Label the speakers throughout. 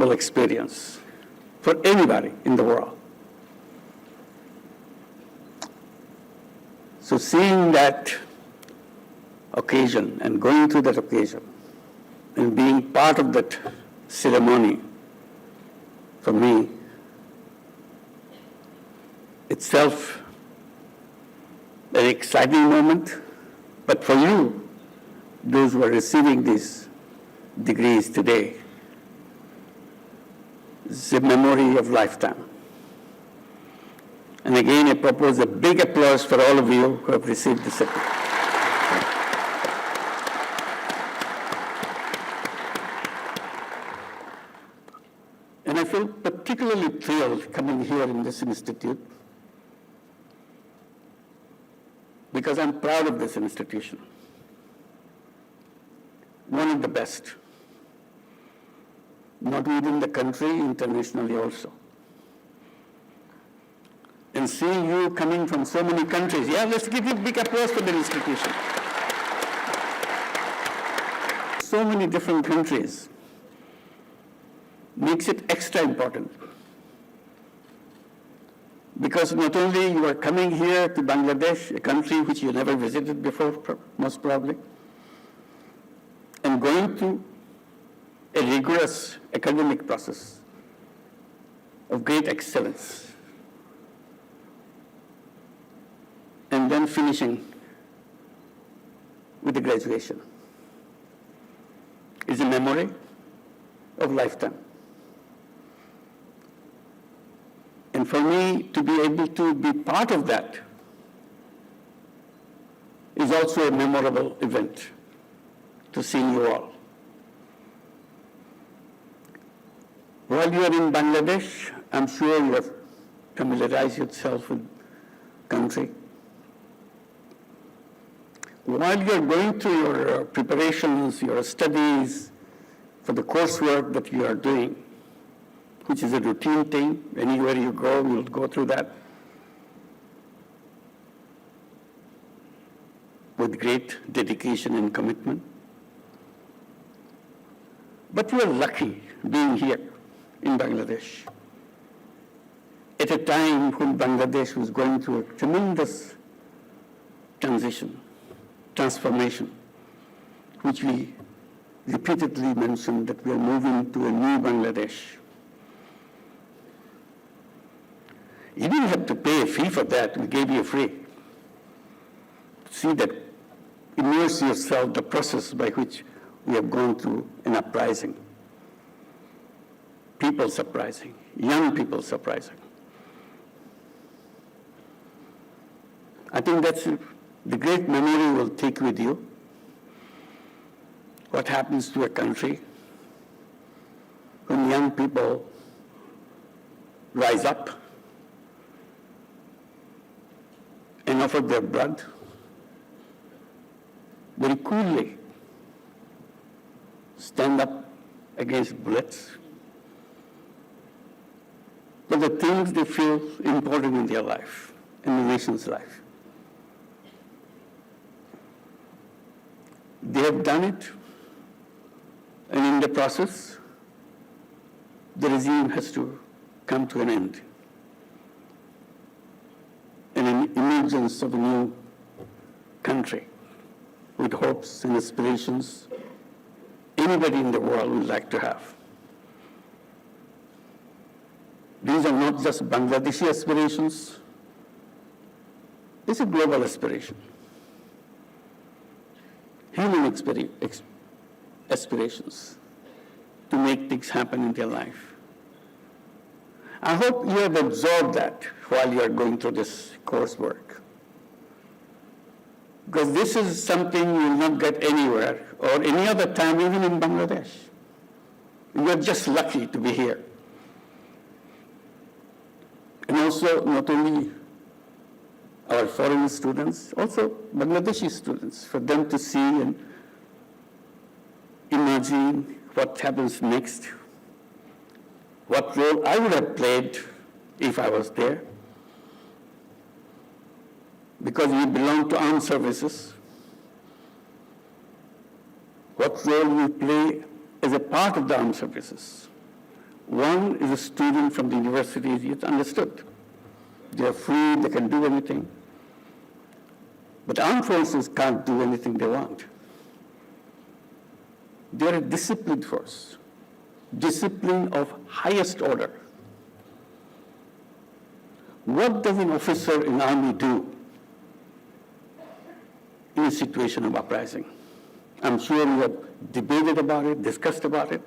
Speaker 1: memorable experience for anybody in the world. So seeing that occasion and going through that occasion and being part of that ceremony, for me, itself an exciting moment, but for you, those who are receiving these degrees today, it's a memory of lifetime. And again, I propose a big applause for all of you who have received this certificate. And I feel particularly thrilled coming here in this institute because I'm proud of this institution. One of the best, not within the country, internationally also. And seeing you coming from so many countries, yeah, let's give you a big applause for the institution. So many different countries makes it extra important. Because not only you are coming here to Bangladesh, a country which you never visited before, most probably, and going through a rigorous academic process of great excellence, and then finishing with the graduation is a memory of lifetime. And for me to be able to be part of that is also a memorable event to see you all. While you are in Bangladesh, I'm sure you have familiarized yourself with the country. While you're going through your preparations, your studies for the coursework that you are doing, which is a routine thing, anywhere you go, you'll go through that with great dedication and commitment. But you are lucky being here in Bangladesh at a time when Bangladesh was going through a tremendous transformation, which we repeatedly mentioned that we are moving to a new Bangladesh. You didn't have to pay a fee for that, we gave you free. See that, immerse yourself the process by which we have gone through an uprising. People's uprising, young people's uprising. I think that's the great memory will take with you. What happens to a country when young people rise up and offer their blood very coolly, stand up against bullets for the things they feel important in their life, in the nation's life. They have done it, and in the process, the regime has to come to an end. And an emergence of a new country with hopes and aspirations anybody in the world would like to have. These are not just Bangladeshi aspirations, it's a global aspiration. Human aspirations to make things happen in their life. I hope you have absorbed that while you are going through this coursework. Because this is something you will not get anywhere or any other time, even in Bangladesh. You are just lucky to be here. And also, not only our foreign students, also Bangladeshi students, for them to see and imagine what happens next, what role I would have played if I was there. Because we belong to armed services, what role we play as a part of the armed services, One is a student from the university, it's understood. They are free, they can do anything. But armed forces can't do anything they want. They're a disciplined force, discipline of highest order. What does an officer in army do in a situation of uprising? I'm sure you have debated about it, discussed about it,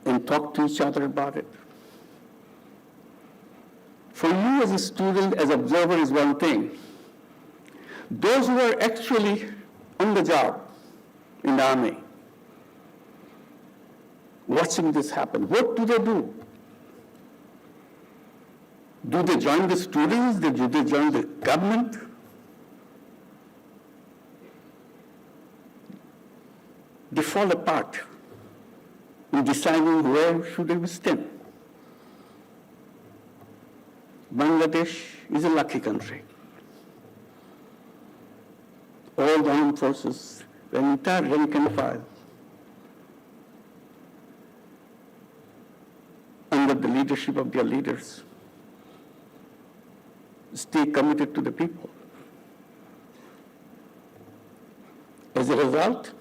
Speaker 1: and talked to each other about it. For you as a student, as observer is one thing. Those who are actually on the job in the army, watching this happen, what do they do? Do they join the students? Do they join the government? They fall apart in deciding where should they stand. Bangladesh is a lucky country. All the armed forces, the entire rank and file, under the leadership of their leaders, stay committed to the people. As a result,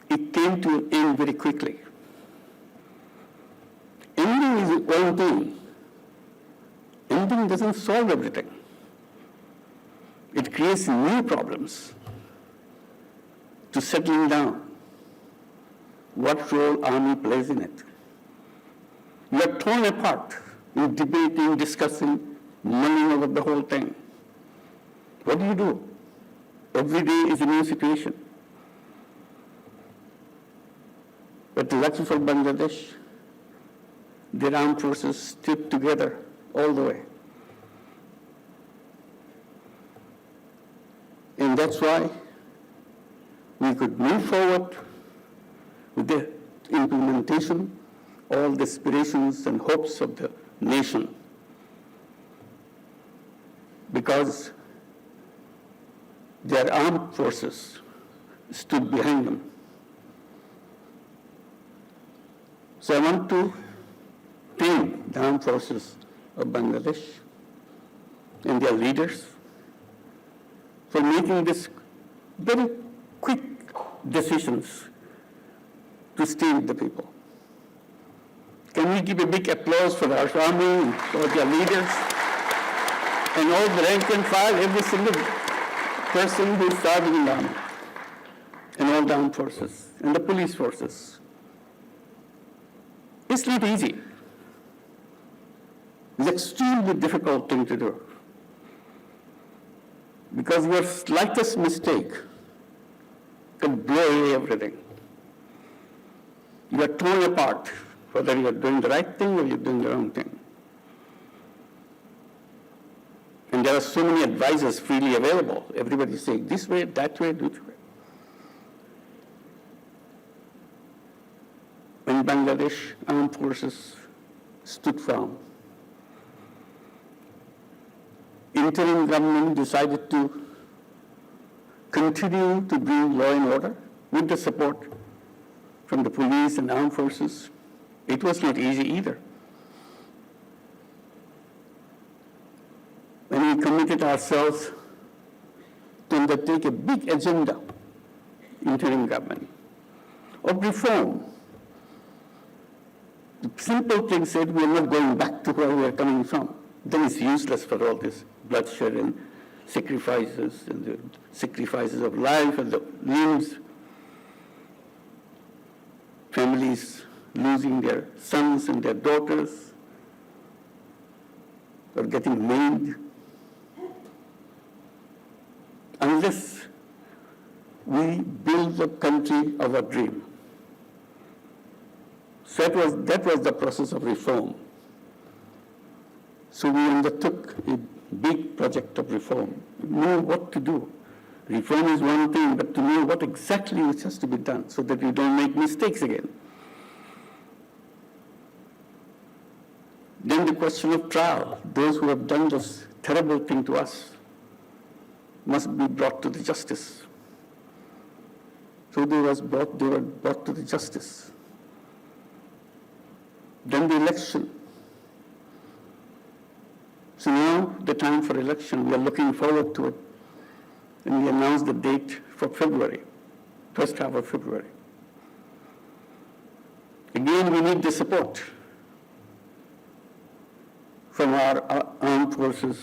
Speaker 1: it came to an end very quickly. Ending is one thing. Ending doesn't solve everything. It creates new problems to settling down. What role army plays in it? You are torn apart in debating, discussing, mulling over the whole thing. What do? Every day is a new situation. But lucky for Bangladesh, their armed forces stood together all the way. And that's why we could move forward with the implementation, all the aspirations and hopes of the nation. Because their armed forces stood behind them. So I want to thank the armed forces of Bangladesh and their leaders for making this very quick decisions to stay with the people. Can we give a big applause for our army and for their leaders and all the rank and file, every single person who is serving in the army, and all the armed forces and the police forces. It's not easy. It's an extremely difficult thing to do. Because your slightest mistake can blow away everything. You are torn apart, whether you are doing the right thing or you're doing the wrong thing. And there are so many advisors freely available. Everybody saying this way, that way, this way. When Bangladesh armed forces stood firm, interim government decided to continue to bring law and order with the support from the police and armed forces. It was not easy either. When we committed ourselves to undertake a big agenda, interim government, of reform, the simple thing said we are not going back to where we are coming from. Then it's useless for all this bloodshed and sacrifices and the sacrifices of life and the limbs, families losing their sons and their daughters or getting maimed. Unless we build the country of our dream. So that was the process of reform. So we undertook a big project of reform. We know what to do. Reform is one thing, but to know what exactly has to be done so that we don't make mistakes again. Then the question of trial. Those who have done this terrible thing to us must be brought to the justice. So they were brought to the justice. Then the election. So now the time for election, we are looking forward to it. And we announced the date for February, first half of February. Again, we need the support from our armed forces,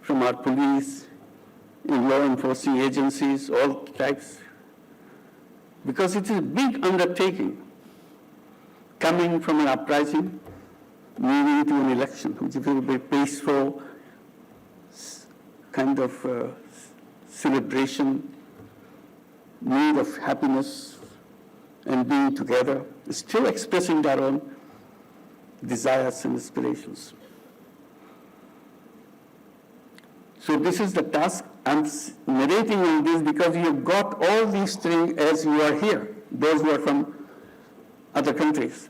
Speaker 1: from our police, law enforcing agencies, all types, because it is a big undertaking coming from an uprising, moving to an election, which is a very peaceful kind of celebration, mood of happiness and being together, still expressing their own desires and aspirations. So this is the task. I'm narrating on this because you have got all these things as you are here, those who are from other countries.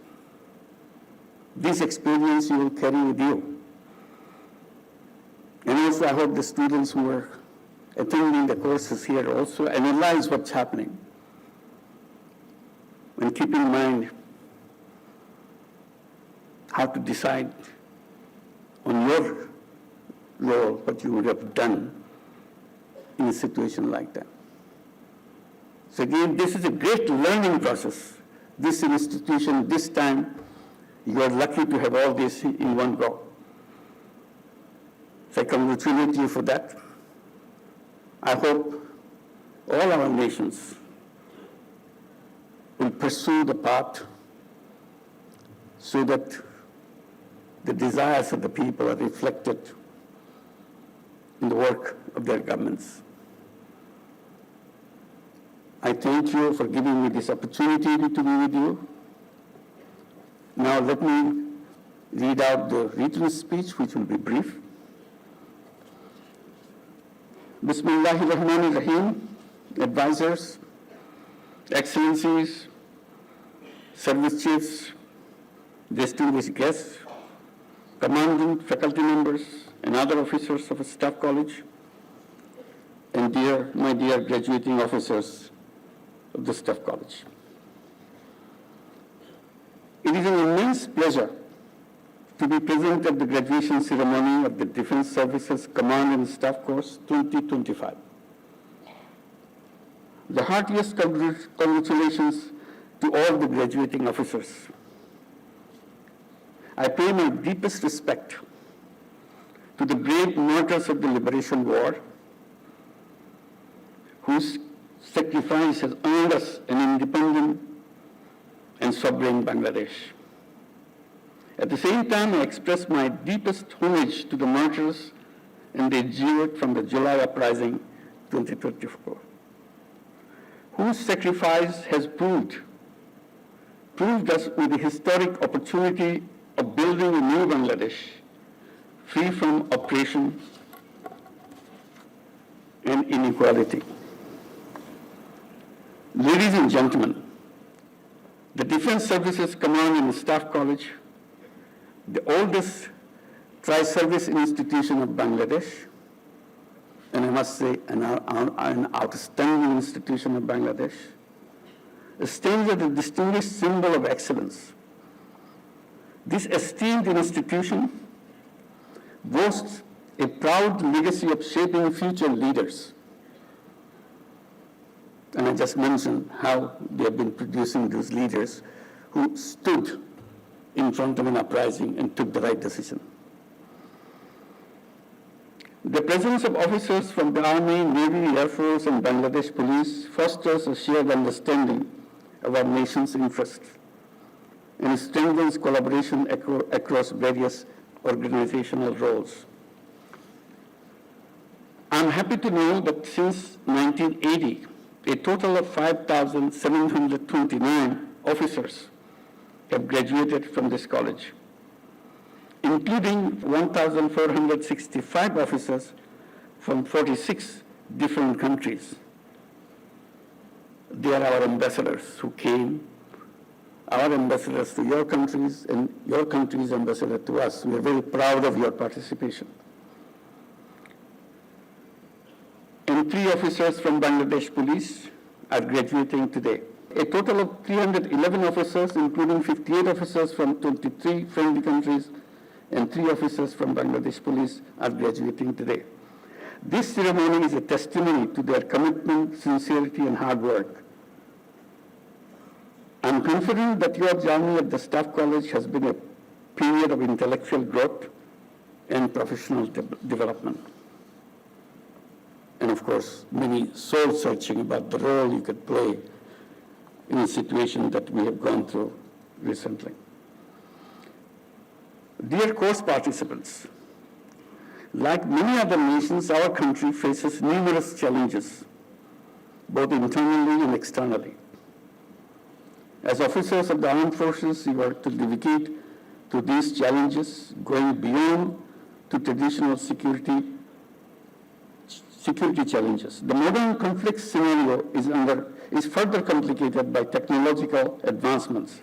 Speaker 1: This experience you will carry with you. And also I hope the students who are attending the courses here also analyze what's happening. And keep in mind how to decide on your role, what you would have done in a situation like that. So again, this is a great learning process. This institution, this time, you are lucky to have all this in one go. So I congratulate you for that. I hope all our nations will pursue the path so that the desires of the people are reflected in the work of their governments. I thank you for giving me this opportunity to be with you. Now let me read out the written speech, which will be brief. Bismillahirrahmanirrahim, advisors, excellencies, service chiefs, distinguished guests, commanding faculty members, and other officers of a staff college, and my dear graduating officers of the staff college. It is an immense pleasure to be present at the graduation ceremony of the Defense Services Command and Staff Course 2025. The heartiest congratulations to all the graduating officers. I pay my deepest respect to the brave martyrs of the Liberation War, whose sacrifice has earned us an independent and sovereign Bangladesh. At the same time, I express my deepest homage to the martyrs and the exude from the July uprising 2024, whose sacrifice has proved us with the historic opportunity of building a new Bangladesh, free from oppression and inequality. Ladies and gentlemen, the Defense Services Command and Staff College, the oldest tri-service institution of Bangladesh, and I must say an outstanding institution of Bangladesh, stands as a distinguished symbol of excellence. This esteemed institution boasts a proud legacy of shaping future leaders. And I just mentioned how they have been producing those leaders who stood in front of an uprising and took the right decision. The presence of officers from the Army, Navy, Air Force, and Bangladesh Police fosters a shared understanding of our nation's interests and strengthens collaboration across various organizational roles. I'm happy to know that since 1980, a total of 5,729 officers have graduated from this college, including 1,465 officers from 46 different countries. They are our ambassadors who came, our ambassadors to your countries, and your country's ambassador to us. We are very proud of your participation. And 3 officers from Bangladesh Police. are graduating today. A total of 311 officers, including 58 officers from 23 friendly countries and 3 officers from Bangladesh Police, are graduating today. This ceremony is a testimony to their commitment, sincerity, and hard work. I'm confident that your journey at the Staff College has been a period of intellectual growth and professional development. And of course, many soul-searching about the role you could play in a situation that we have gone through recently. Dear course participants, like many other nations, our country faces numerous challenges, both internally and externally. As officers of the armed forces, you are to dedicate to these challenges, going beyond to traditional security challenges. The modern conflict scenario is further complicated by technological advancements,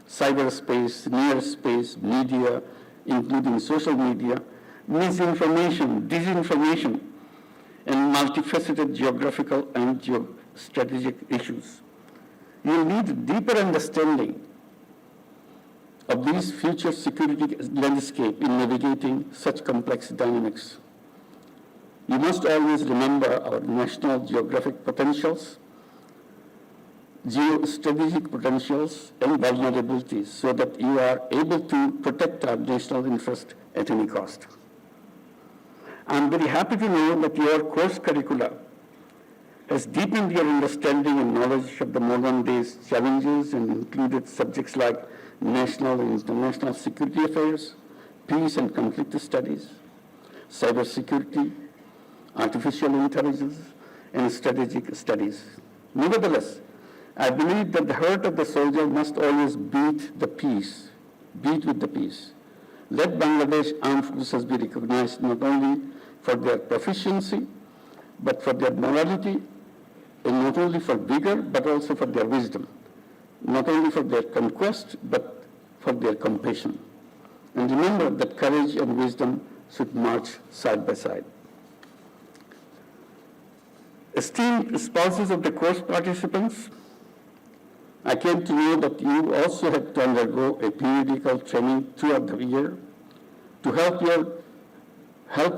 Speaker 1: cyberspace, near space, media, including social media, misinformation, disinformation, and multifaceted geographical and geostrategic issues. You need a deeper understanding of these future security landscape in navigating such complex dynamics. You must always remember our national geographic potentials, geostrategic potentials, and vulnerabilities so that you are able to protect our national interest at any cost. I'm very happy to know that your course curricula has deepened your understanding and knowledge of the modern day's challenges and included subjects like national and international security affairs, peace and conflict studies, cybersecurity, artificial intelligence, and strategic studies. Nevertheless, I believe that the heart of the soldier must always beat with the peace. Let Bangladesh Armed Forces be recognized not only for their proficiency, but for their morality, and not only for vigor, but also for their wisdom. Not only for their conquest, but for their compassion. And remember that courage and wisdom should march side by side. Esteemed spouses of the course participants, I came to know that you also have to undergo a periodical training throughout the year to help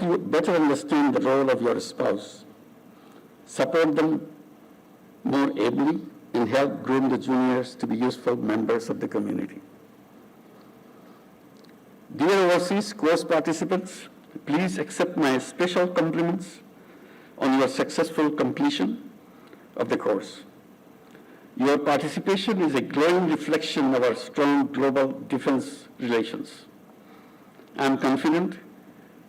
Speaker 1: you better understand the role of your spouse, support them more ably, and help groom the juniors to be useful members of the community. Dear overseas course participants, please accept my special compliments on your successful completion of the course. Your participation is a glowing reflection of our strong global defense relations. I am confident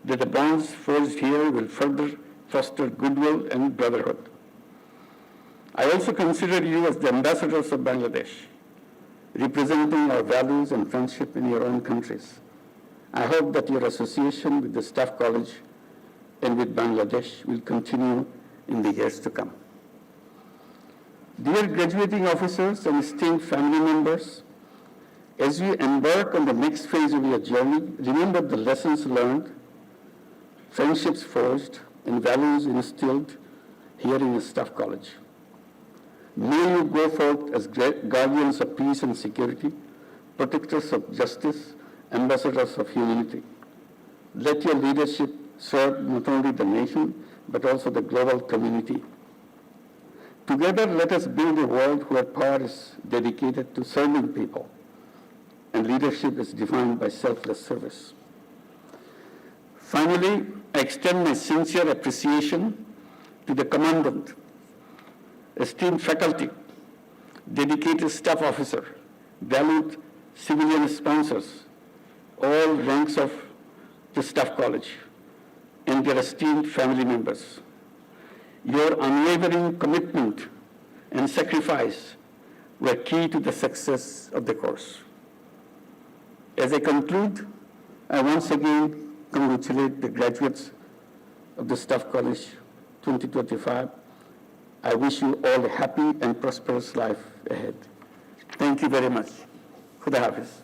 Speaker 1: that the bonds forged here will further foster goodwill and brotherhood. I also consider you as the ambassadors of Bangladesh, representing our values and friendship in your own countries. I hope that your association with the Staff College and with Bangladesh will continue in the years to come. Dear graduating officers and esteemed family members, as you embark on the next phase of your journey, remember the lessons learned, friendships forged, and values instilled here in the Staff College. May you go forth as guardians of peace and security, protectors of justice, ambassadors of humanity. Let your leadership serve not only the nation, but also the global community. Together, let us build a world where power is dedicated to serving people, and leadership is defined by selfless service. Finally, I extend my sincere appreciation to the Commandant, esteemed faculty, dedicated staff officer, valued civilian sponsors, all ranks of the Staff College, and their esteemed family members. Your unwavering commitment and sacrifice were key to the success of the course. As I conclude, I once again congratulate the graduates of the Staff College 2025. I wish you all a happy and prosperous life ahead. Thank you very much. Khuda Hafiz.